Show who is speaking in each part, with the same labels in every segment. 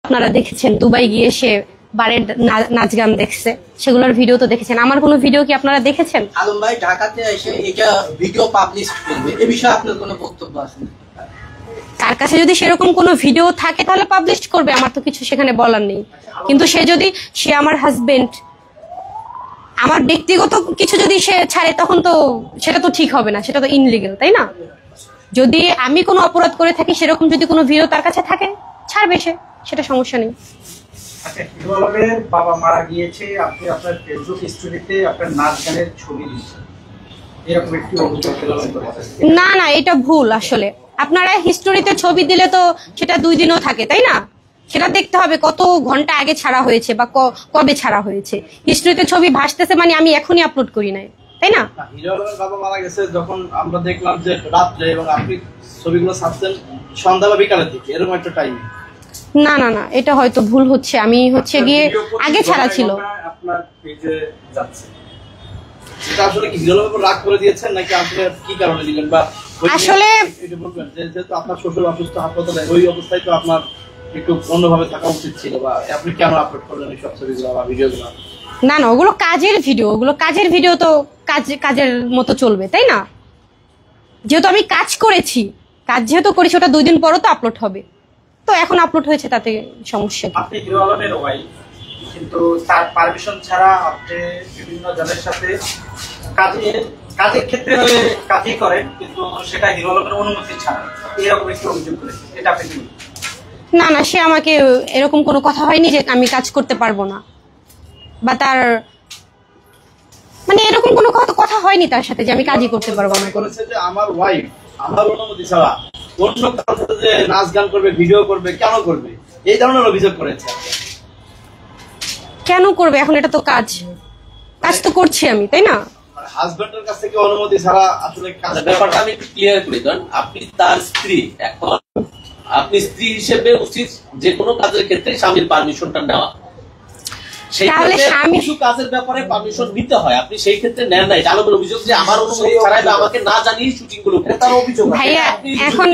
Speaker 1: আপনারা দেখেছেন দুবাই গিয়ে সে বারের নাচ গান দেখছে, সেগুলোর ভিডিও তো দেখেছেন। আমার কোনো ভিডিও কি আপনারা দেখেছেন?
Speaker 2: আলম ভাই ঢাকাতে এসে এটা ভিডিও পাবলিশ করবে, এই বিষয়ে আপনার কোনো বক্তব্য আছে?
Speaker 1: তার কাছে যদি সেরকম কোনো ভিডিও থাকে তাহলে পাবলিশ করবে, আমার তো কিছু সেখানে বলার নেই। কিন্তু সে আমার হাজবেন্ড, আমার ব্যক্তিগত কিছু যদি সে ছাড়ে তখন তো সেটা তো ঠিক হবে না, সেটা তো ইনলিগাল, তাই না? যদি আমি কোনো অপরাধ করে থাকি, সেরকম যদি কোনো ভিডিও তার কাছে থাকে ছাড়বে সে, সেটা সমস্যা নেই।
Speaker 3: আচ্ছা, হিরো আলমের বাবা মারা গিয়েছে, আপনি আপনার ফেসবুক স্টোরিতে আপনার নাচ গানের ছবি দিচ্ছেন, এরকম একটি অভিযোগ করেছেন।
Speaker 1: না না, এটা ভুল। আসলে আপনারা হিস্টোরিতে ছবি দিলে তো সেটা 2 দিনও থাকে, তাই না? সেটা দেখতে হবে কত ঘন্টা আগে ছাড়া হয়েছে বা কবে ছাড়া হয়েছে। হিস্টোরিতে ছবি ভাসতেছে মানে আমি এখনই আপলোড করি নাই, তাই না?
Speaker 2: হিরো আলমের বাবা মারা গেছে যখন আমরা দেখলাম যে রাত্রে, এবং আপনি ছবিগুলো ছাড়ছেন সন্ধ্যা বা বিকালের দিকে, এরকম একটা টাইম।
Speaker 1: না না না, এটা হয়তো ভুল হচ্ছে। আমি হচ্ছে গিয়ে আগে ছাড়া ছিল।
Speaker 3: আপনার পেজে যাচ্ছে,
Speaker 2: এটা আসলে কি হিরো আলমের রাগ করে দিয়েছেন নাকি আসলে কি কারণে দিলেন? বা
Speaker 1: আসলে
Speaker 2: এটা বলবেন যেহেতু আপনার শ্বশুর অসুস্থ, হাসপাতালে, ওই অবস্থায় তো আপনার একটু অন্যভাবে থাকা উচিত ছিল, বা আপনি কেন আপলোড করলেন এই সব ছবিগুলো বা ভিডিওগুলো?
Speaker 1: না না, ওগুলো কাজের ভিডিও, তো কাজের মতো চলবে, তাই না? যেহেতু আমি কাজ করেছি, কাজ যেহেতু করেছি, ওটা 2 দিন পরও তো আপলোড হবে, তো এখন আপলোড হয়েছে, তাতে সমস্যা কি?
Speaker 3: আপনি হিরো আলমের ওয়াইফ, কিন্তু তার পারমিশন ছাড়া আপনি বিভিন্ন জনের সাথে কাজের ক্ষেত্রে কাজই করেন, কিন্তু সেটা হিরো আলমের অনুমতি ছাড়া, এরকম একটি অভিযোগ করেছে, এটা আপনি কি?
Speaker 1: না না, সে আমাকে এরকম কোনো কথা হয়নি যে আমি কাজ করতে পারবো না, বা তার মানে এরকম কোনো কথা হয়নি তার সাথে যে আমি কাজই করতে পারবো না।
Speaker 2: বলেছে যে আমার ওয়াইফ আমার অনুমতি ছাড়া অন্য কারোর সাথে যে নাচ গান করবে, ভিডিও করবে, কেন করবে, এই ধরনের অভিযোগ করেছে।
Speaker 1: কেন করবে? এখন এটা তো কাজ তো করছি আমি, তাই না?
Speaker 2: হাজবেন্ডের কাছ থেকে অনুমতি ছাড়া আসলে
Speaker 4: ব্যাপারটা আমি একটু ক্লিয়ার করি। কারণ আপনি তার স্ত্রী, এখন আপনি স্ত্রী হিসেবে উচিত যে কোনো কাজের ক্ষেত্রে স্বামীর পারমিশনটা নেওয়া। সেই ক্ষেত্রে কিছু কাজের ব্যাপারে পারমিশন নিতে হয়, আপনি সেই ক্ষেত্রে নেন নাই। আলমের অভিযোগ যে আমার অনুমতি ছাড়াই বা আমাকে না জানিয়ে শুটিং গুলো, তার অভিযোগ
Speaker 1: ভাইয়া এখন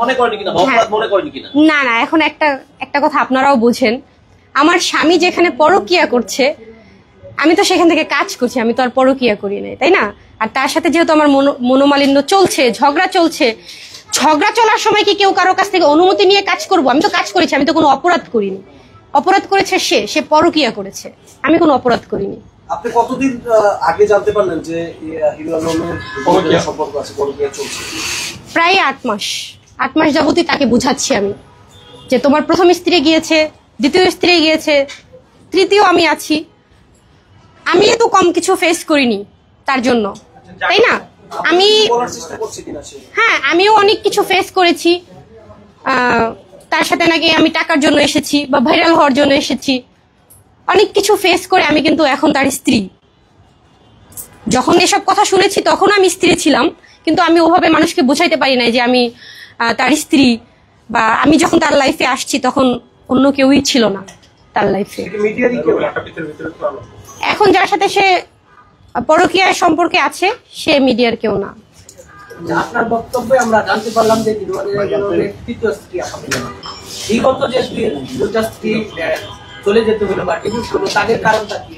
Speaker 4: মনে করেন কিনা, অপরাধ মনে করেন কিনা?
Speaker 1: না না, এখন একটা কথা আপনারাও বুঝেন, আমার স্বামী যেখানে পরকিয়া করছে আমি তো সেখান থেকে কাজ করছি, আমি তো আর পরকিয়া করি নাই, তাই না? আর তার সাথে যেহেতু আমার মনোমালিন্য চলছে, ঝগড়া চলার সময় কি কেউ কারো কাছ থেকে অনুমতি নিয়ে কাজ করব? আমি তো কাজ করেছি, আমি তো কোনো অপরাধ করিনি। অপরাধ করেছে সে পরকিয়া করেছে, আমি কোনো অপরাধ করিনি।
Speaker 5: আপনি কতদিন আগে জানতে পারলেন যে হিরো আলমের পরকীয়া সম্পর্ক আছে, পরকীয়া চলছে?
Speaker 1: প্রায় 8 মাস যাবতই তাকে বুঝাচ্ছি আমি যে তোমার প্রথম স্ত্রী গিয়েছে, দ্বিতীয় স্ত্রী গিয়েছে, তৃতীয় আমি আছি। আমি এত কম কিছু ফেস করিনি তার জন্য, তাই না? আমিও অনেক কিছু ফেস করেছি। তার সাথে নাকি আমি টাকার জন্য এসেছি বা ভাইরাল হওয়ার জন্য এসেছি, অনেক কিছু ফেস করে আমি কিন্তু এখন তার স্ত্রী। যখন এসব কথা শুনেছি তখন আমি স্ত্রী ছিলাম, কিন্তু আমি ওভাবে মানুষকে বোঝাইতে পারি নাই যে আমি তার স্ত্রী, বা আমি যখন তার লাইফে আসছি তখন অন্য কেউই ছিল না তার লাইফে। এখন যার সাথে সে পরকীয়ার সম্পর্কে আছে সে মিডিয়ার কেউ না।
Speaker 6: আপনার বক্তব্যে আমরা জানতে পারলাম যে তৃতীয় স্ত্রী বিগত যে দুটা স্ত্রী চলে যেতে হলো বা ডিভোর্স হলো, তাদের কারণটা কি?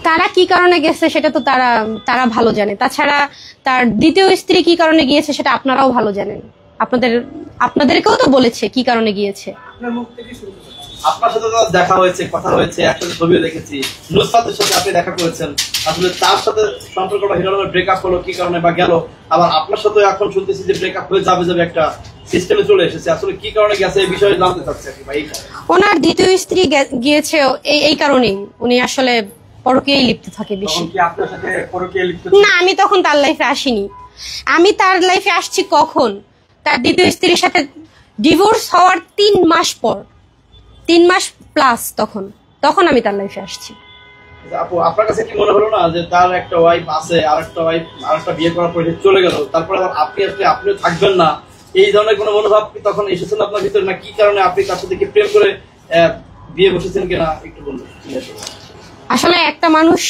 Speaker 1: তারা কি কারণে গেছে সেটা তো তারা ভালো জানে। তাছাড়া তার দ্বিতীয় স্ত্রী কি কারণে গিয়েছে সেটা আপনারাও ভালো জানেন, আপনাদেরকেও তো বলেছে কি কারণে গিয়েছে।
Speaker 2: আপনার সাথে দেখা হয়েছে, কথা হয়েছে, একসাথে ছবিও দেখেছি, নুসরাতের সাথে আপনি দেখা করেছেন, আসলে তার সাথে সম্পর্কটা হিরো আলমের ব্রেকআপ হলো কি কারণে বা গেল, আবার আপনার সাথে এখন শুনতেছি যে ব্রেকআপ হয়ে যাবে একটা সিস্টেমে চলে এসেছে, আসলে কি কারণে গেছে এই বিষয়ে জানতে চাচ্ছি আর কি ভাই।
Speaker 1: ওনার দ্বিতীয় স্ত্রী গিয়েছে এই কারণেই, উনি আসলে পরকীয়ায় লিপ্ত থাকে বেশি। না, আমি তখন তার লাইফে আসিনি। আমি তার লাইফে আসছি কখন? তার দ্বিতীয় স্ত্রীর সাথে ডিভোর্স হওয়ার 3 মাস পর, 3 মাস প্লাস তখন আমি তার লাইফে আসছি।
Speaker 2: আপু, আপনার কাছে কি মনে হলো না যে তার একটা ওয়াইফ আছে, আরেকটা বিয়ে করার পরে চলে গেল, তারপর আবার আপনিও থাকবেন না, এই ধরনের কোনো মনোভাব তখন এসেছিল আপনার ভিতরে? না কি কারণে আপনি তার সাথে কি প্রেম করে বিয়ে বসেছেন কিনা একটু বলুন।
Speaker 1: আসলে একটা মানুষ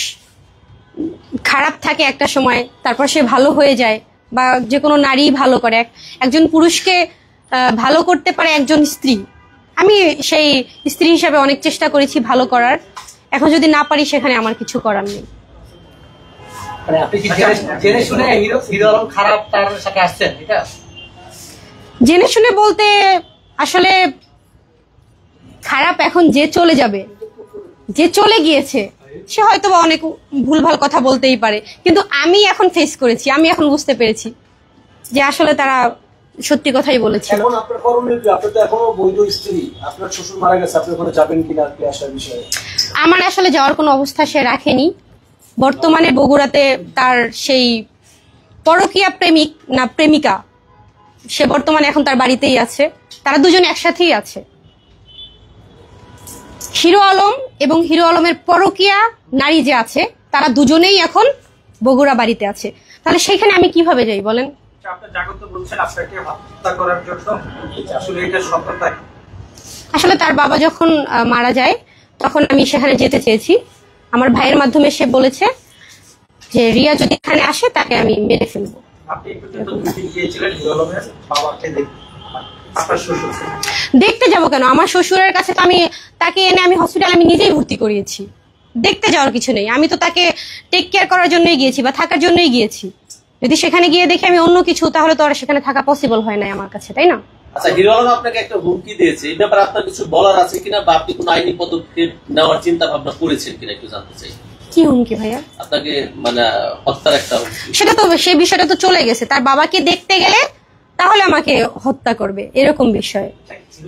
Speaker 1: খারাপ থাকে একটা সময়, তারপর সে ভালো হয়ে যায়, বা যে কোনো নারী ভালো করে। একজন পুরুষকে ভালো করতে পারে একজন স্ত্রী, আমি সেই স্ত্রী হিসাবে অনেক চেষ্টা করেছি ভালো করার, এখন যদি না পারি সেখানে আমার কিছু করার নেই।
Speaker 6: মানে আপনি কি জেনে শুনে হিরো আলম খারাপ তার সাথে আসছেন এটা?
Speaker 1: জেনে শুনে বলতে আসলে খারাপ এখন যে চলে যাবে, যে চলে গিয়েছে সে হয়তো বা অনেক ভুলভাল কথা বলতেই পারে, কিন্তু আমি এখন ফেস করেছি, আমি এখন বুঝতে পেরেছি যে আসলে তারা সত্যি কথাই বলেছিল।
Speaker 5: এখন আপনার করণীয় কি? আপনি তো এখনো বৈধ স্ত্রী, আপনার শ্বশুর মারা গেছে, আপনি ওখানে যাবেন কিনা কি আসার বিষয়ে?
Speaker 1: আমার আসলে যাওয়ার কোনো অবস্থা সে রাখেনি। বর্তমানে বগুড়াতে তার সেই পরকীয়া প্রেমিক না প্রেমিকা, সে বর্তমানে এখন তার বাড়িতেই আছে, তারা দুজনে একসাথেই আছে। হিরো আলম এবং হিরো আলমের পরকীয়া নারী যে আছে তারা দুজনেই এখন বগুড়া বাড়িতে আছে। তাহলে সেখানে আমি কিভাবে যাই বলেন?
Speaker 3: আপনি জাগত বলছেন আপনাকে হত্যা করার জন্য, আসলে এটা সত্যতা?
Speaker 1: আসলে তার বাবা যখন মারা যায় তখন আমি সেখানে যেতে চেয়েছি, আমার ভাইয়ের মাধ্যমে সে বলেছে যে রিয়া যদি এখানে আসে তাকে আমি মেরে ফেলবো।
Speaker 3: আপনি একটু গিয়েছিলেন হিরো আলমের বাবাকে দেখতে, আপনার শ্বশুর?
Speaker 1: দেখতে যাবো কেন? আমার শ্বশুরের কাছে তো আমি তাকে এনে আমি হসপিটালে আমি নিজেই ভর্তি করিয়েছি, দেখতে যাওয়ার কিছু নেই। আমি তো তাকে টেক কেয়ার করার জন্যই গিয়েছি বা থাকার জন্যই গিয়েছি। যদি সেখানে গিয়ে দেখি আমি অন্য কিছু, তাহলে তো আর সেখানে থাকা পসিবল হয় না আমার কাছে, তাই না?
Speaker 4: আচ্ছা, হিরো আলম আপনাকে একটা হুমকি দিয়েছে, এই ব্যাপারে আপনার কিছু বলার আছে কিনা, বা আপনি কোনো আইনি পদক্ষেপ নেওয়ার চিন্তা ভাবনা করেছেন কিনা একটু জানতে চাই।
Speaker 1: কি হুমকি ভাইয়া?
Speaker 4: আপনাকে মানে হত্যার একটা হুমকি।
Speaker 1: সেটা তো, সেই বিষয়টা তো চলে গেছে। তার বাবাকে দেখতে গেলে তাহলে আমাকে হত্যা করবে এরকম বিষয়,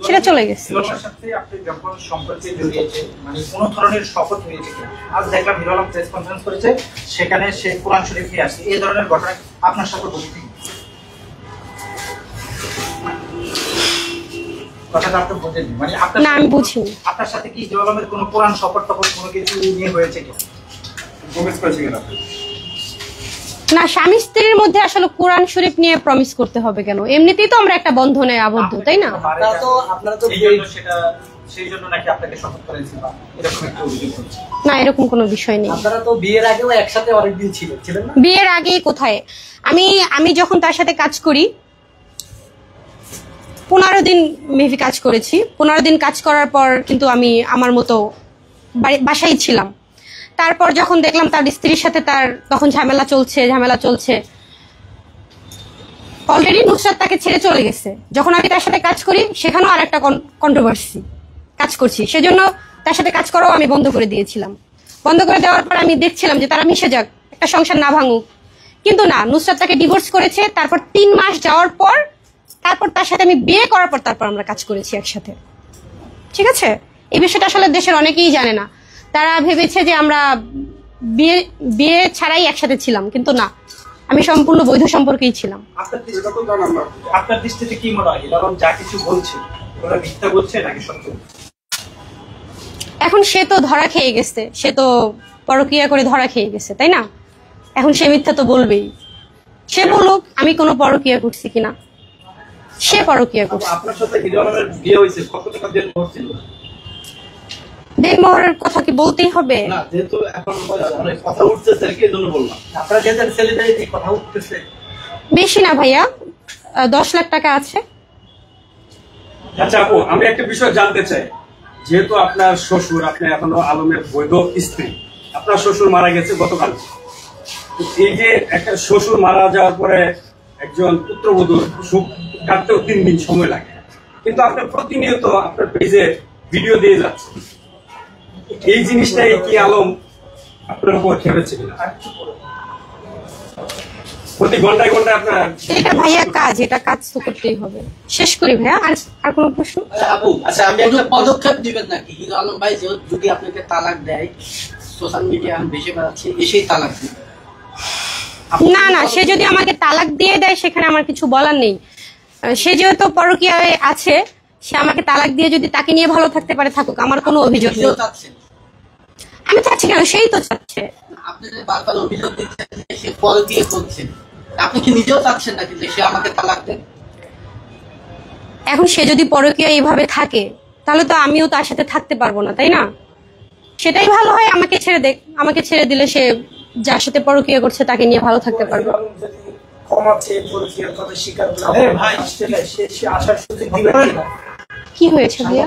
Speaker 1: সেটা চলে গেছে।
Speaker 3: হিরো আলমের সাথে আপনি যখন সম্পর্কে জড়িয়েছে, মানে কোনো ধরনের শপথ হয়েছে কিনা? আজ দেখলাম হিরো আলম প্রেস কনফারেন্স করেছে, সেখানে সে কোরআন শরীফ নিয়ে আসছে, এই ধরনের ঘটনা আপনার সাথে ঘটছে? কথাটা আপনি বোঝেননি, মানে
Speaker 1: না আমি বুঝিনি।
Speaker 3: আপনার সাথে কি হিরো আলমের কোনো কোরআন শপথ টপথ কোনো কিছু নিয়ে হয়েছে কিনা? প্রমিস করেছে কিনা?
Speaker 1: না, স্বামী স্ত্রীর মধ্যে আসলে কোরআন শরীফ নিয়ে প্রমিস করতে হবে কেন? এমনিতেই তো আমরা একটা বন্ধনে আবদ্ধ, তাই না?
Speaker 5: আপনারা তো
Speaker 3: সেই জন্য নাকি আপনাকে শপথ করেছিল, এরকম একটা অভিযোগ করছে।
Speaker 1: না, এরকম কোনো বিষয় নেই।
Speaker 6: আপনারা তো বিয়ের আগেও একসাথে অনেকদিন ছিলেন না?
Speaker 1: বিয়ের আগে কোথায়? আমি যখন তার সাথে কাজ করি 15 দিন মেবি কাজ করেছি। 15 দিন কাজ করার পর কিন্তু আমি আমার মতো বাসায় ছিলাম। তারপর যখন দেখলাম তার স্ত্রীর সাথে তার তখন ঝামেলা চলছে, অলরেডি নুসরাত তাকে ছেড়ে চলে গেছে। যখন আমি তার সাথে কাজ করি সেখানেও আর একটা কন্ট্রোভার্সি কাজ করছি, সেজন্য তার সাথে কাজ করাও আমি বন্ধ করে দিয়েছিলাম। বন্ধ করে দেওয়ার পর আমি দেখছিলাম যে তারা মিশে যাক, একটা সংসার না ভাঙুক, কিন্তু না, নুসরাত তাকে ডিভোর্স করেছে। তারপর 3 মাস যাওয়ার পর তারপর তার সাথে আমি বিয়ে করার পর তারপর আমরা কাজ করেছি একসাথে। ঠিক আছে, এই বিষয়টা আসলে দেশের অনেকেই জানে না। তারা ভেবেছে যে আমরা বিয়ে ছাড়াই একসাথে ছিলাম, কিন্তু না, আমি সম্পূর্ণ বৈধ সম্পর্কেই ছিলাম।
Speaker 3: আপনার দৃষ্টিতে কি মনে হয় এরকম যা কিছু বলছে ওরা মিথ্যা বলছে নাকি সত্য?
Speaker 1: এখন সে তো ধরা খেয়ে গেছে, সে তো পরকীয়া করে ধরা খেয়ে গেছে, তাই না? এখন সে মিথ্যা তো বলবেই। সে বলুক আমি কোনো পরকীয়া করছি কিনা, সে পরকীয়া করছে।
Speaker 2: আপনার সাথে হিরো আলমের বিয়ে হয়েছে, কত টাকা দিয়ে করছিল?
Speaker 1: দেড়মোহরের কথা কি বলতেই হবে?
Speaker 2: না, যেহেতু এখন অনেক কথা উঠতেছে এই জন্য বললাম।
Speaker 3: আপনারা যেহেতু সেলিব্রিটি কথা উঠতেছে,
Speaker 1: বেশি না ভাইয়া, 10 লাখ টাকা আছে।
Speaker 7: আচ্ছা আপু, আমি একটা বিষয় জানতে চাই, যেহেতু আপনার শ্বশুর, আপনি এখনো আলমের বৈধ স্ত্রী, আপনার শ্বশুর মারা গেছে গতকাল। এই যে একটা শ্বশুর মারা যাওয়ার পরে একজন পুত্রবধূর সুখ কাটতেও 3 দিন সময় লাগে, কিন্তু আপনি প্রতিনিয়ত আপনার পেজে ভিডিও দিয়ে যাচ্ছেন, এই জিনিসটাই কি আলম আপনার উপর খেপেছে কিনা? প্রতি ঘন্টায় ঘন্টায় আপনার
Speaker 1: এটা ভাইয়া কাজ, এটা কাজ তো করতেই হবে। শেষ করি ভাইয়া, আর কোনো প্রশ্ন?
Speaker 4: আপু, আচ্ছা আমি একটা
Speaker 6: পদক্ষেপ দিবেন নাকি হিরো আলম ভাই যদি আপনাকে তালাক দেয়, সোশ্যাল মিডিয়া বেশি বেড়াচ্ছে, এসেই তালাক দিবে?
Speaker 1: না, সে যদি আমাকে তালাক দিয়ে দেয় সেখানে আমার কিছু বলার নেই। সে যেহেতু পরকীয়ায় আছে, সে আমাকে তালাক দিয়ে যদি তাকে নিয়ে ভালো থাকতে পারে থাকুক, আমার কোনো অভিযোগ নেই। আমি চাচ্ছি কেন, সেই তো চাচ্ছে।
Speaker 6: আপনি যে বারবার অভিযোগ দিচ্ছেন সে পরকীয়া করছে, আপনি কি নিজেও চাচ্ছেন নাকি যে সে আমাকে তালাক দেয়?
Speaker 1: এখন সে যদি পরকীয়া এইভাবে থাকে তাহলে তো আমিও তার সাথে থাকতে পারবো না, তাই না? সেটাই ভালো হয় আমাকে ছেড়ে দেখ, আমাকে ছেড়ে দিলে সে যার সাথে পরকীয়া করছে তাকে নিয়ে ভালো থাকতে পারবে।
Speaker 5: ক্ষমা চেয়ে পরিচয়ের কথা স্বীকার করলাম, ভাই সে আসার সুযোগ দিবেন না।
Speaker 1: কি হয়েছে ভাইয়া?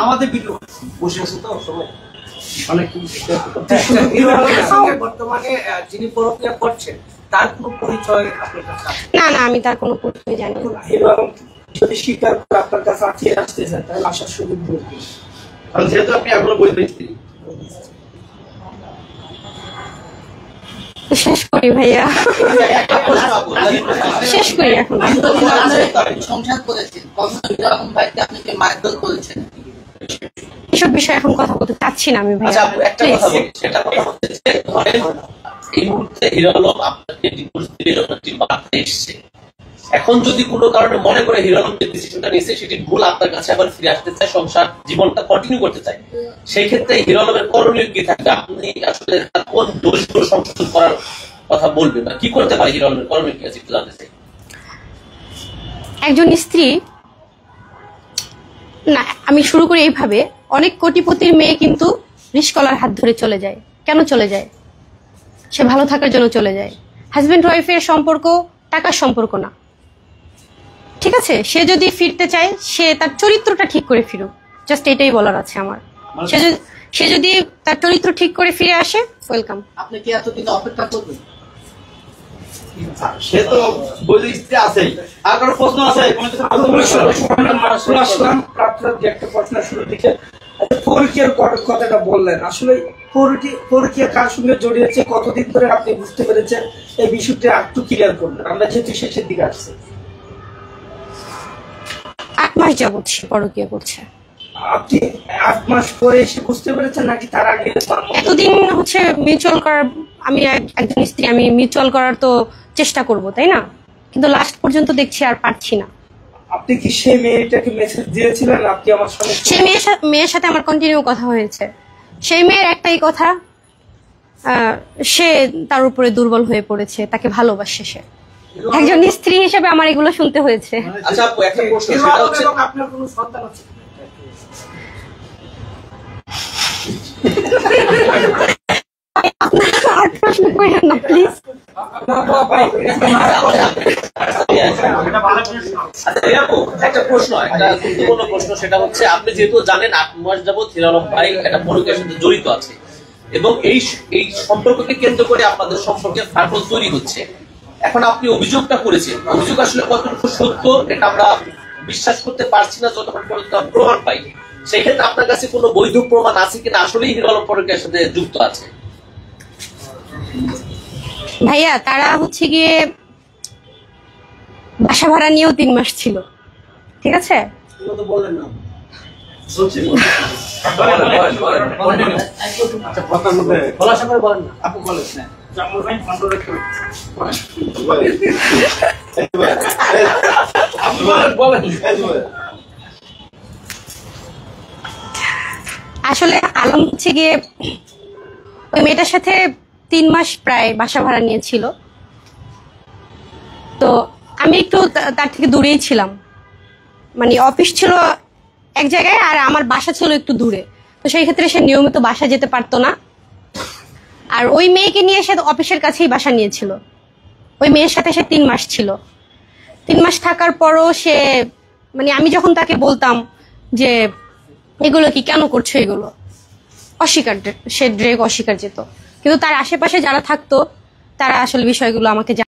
Speaker 3: আমাদের ভিডিও
Speaker 5: বসে আছে তো সবাই
Speaker 3: অনেক
Speaker 6: বর্তমানে যিনি পরক্রিয়া করছেন তার কোনো পরিচয় আপনার কাছে আছে?
Speaker 1: না না, আমি তার কোনো পরিচয় জানি না।
Speaker 6: হিরো আলম যদি স্বীকার করে আপনার কাছে আজকে আসতে চান তাহলে আসার সুযোগ দেবেন।
Speaker 2: কারণ যেহেতু আপনি এখনো বৈধ স্ত্রী।
Speaker 1: শেষ করি ভাইয়া, শেষ করি এখন।
Speaker 8: সংসার করেছেন, কখনো এরকম ভাইকে আপনি কি মারধর করেছেন?
Speaker 1: এসব বিষয়ে এখন কথা বলতে চাচ্ছি না আমি
Speaker 4: আচ্ছা
Speaker 1: ভাইয়া,
Speaker 4: আপু, একটা কথা বলি, সেটা কথা হচ্ছে যে ধরেন এই মুহূর্তে হিরো আলম আপনাকে ডিভোর্স দিবে এরকম একটি বার্তা এসছে। এখন যদি কোনো কারণে মনে করে হিরো আলম যে ডিসিশনটা নিয়েছে সেটি ভুল, আপনার কাছে আবার ফিরে আসতে চায়, সংসার জীবনটা কন্টিনিউ করতে চায়, সেই ক্ষেত্রে হিরো আলমের করণীয় কি থাকবে? আপনি আসলে তার কোন দোষগুলো সংশোধন করার কথা বলবেন বা কি করতে পারে হিরো আলমের করণীয় কি আছে একটু জানতে চাই।
Speaker 1: একজন স্ত্রী না, আমি শুরু করি এইভাবে, অনেক কোটিপতির মেয়ে কিন্তু রিস্কলার হাত ধরে চলে যায়। কেন চলে যায়? সে ভালো থাকার জন্য চলে যায়। হাজবেন্ড ওয়াইফের সম্পর্ক টাকার সম্পর্ক না, ঠিক আছে? সে যদি ফিরতে চায় সে তার চরিত্রটা ঠিক করে ফিরুক, জাস্ট এটাই বলার আছে আমার। সে যদি তার চরিত্র ঠিক করে ফিরে আসে, ওয়েলকাম।
Speaker 8: আপনি কি এতদিন অপেক্ষা করবেন?
Speaker 2: সে তো বৈধ স্ত্রী আছেই। আর কারো প্রশ্ন আছে?
Speaker 6: একটা প্রশ্ন শুরু থেকে পরকীয়ার কথাটা বললেন, আসলে পরকীয়া কার সঙ্গে জড়িয়েছে, কতদিন ধরে আপনি বুঝতে পেরেছেন, এই বিষয়টা একটু ক্লিয়ার করলেন, আমরা যেহেতু শেষের দিকে আসছি।
Speaker 1: 8 মাস যাবত সে পরকীয়া করছে।
Speaker 6: আপনি 8 মাস পরে এসে বুঝতে পেরেছেন নাকি তার আগে?
Speaker 1: এতদিন হচ্ছে মিউচুয়াল করার, আমি একজন স্ত্রী, আমি মিউচুয়াল করার তো চেষ্টা করব, তাই না? কিন্তু লাস্ট পর্যন্ত দেখছি আর পারছি না।
Speaker 6: আপনি কি সেই মেয়েটাকে মেসেজ দিয়েছিলেন আপনি আমার সঙ্গে?
Speaker 1: সেই মেয়ের সাথে আমার কন্টিনিউ কথা হয়েছে। সেই মেয়ের একটাই কথা, সে তার উপরে দুর্বল হয়ে পড়েছে, তাকে ভালোবাসে সে। একজন স্ত্রী হিসেবে আমার এগুলো শুনতে হয়েছে।
Speaker 4: আচ্ছা আপু, একটা প্রশ্ন, সেটা হচ্ছে
Speaker 6: আপনার কোনো সন্তান আছে?
Speaker 1: আর প্রশ্ন করেন না প্লিজ।
Speaker 4: একটা প্রশ্ন, একটা গুরুত্বপূর্ণ প্রশ্ন, সেটা হচ্ছে আপনি যেহেতু জানেন 8 মাস যাবত হিরো আলম ভাই একটা পরকীয়ার সাথে জড়িত আছে এবং এই সম্পর্ককে কেন্দ্র করে আপনাদের সম্পর্কে ফাটল তৈরি হচ্ছে। এখন আপনি অভিযোগটা করেছেন, অভিযোগ আসলে কতটুকু সত্য এটা আমরা বিশ্বাস করতে পারছি না যতক্ষণ পর্যন্ত প্রমাণ পাই। সেক্ষেত্রে আপনার কাছে কোনো বৈধ প্রমাণ আছে কিনা আসলেই হিরো আলম পরকীয়ার সাথে যুক্ত আছে?
Speaker 1: ভাইয়া তারা হচ্ছে গিয়ে বাসা ভাড়া নিয়েও 3 মাস ছিল, ঠিক আছে?
Speaker 5: বললেন না
Speaker 6: খোলাসা করে বলেন না।
Speaker 3: আপু বলেন না
Speaker 1: আসলে আলম হচ্ছে গিয়ে ওই মেয়েটার সাথে 3 মাস প্রায় বাসা ভাড়া নিয়েছিল। তো আমি একটু তার থেকে দূরেই ছিলাম, মানে অফিস ছিল এক জায়গায় আর আমার বাসা ছিল একটু দূরে। তো সেই ক্ষেত্রে সে নিয়মিত বাসা যেতে পারতো না। আর ওই মেয়েকে নিয়ে সে অফিসের কাছেই বাসা নিয়েছিল। ওই মেয়ের সাথে সে 3 মাস ছিল। 3 মাস থাকার পরও সে, মানে আমি যখন তাকে বলতাম যে এগুলো কি কেন করছো, এগুলো অস্বীকার, সে ডিরেক্ট অস্বীকার যেত। কিন্তু তার আশেপাশে যারা থাকতো তারা আসলে বিষয়গুলো আমাকে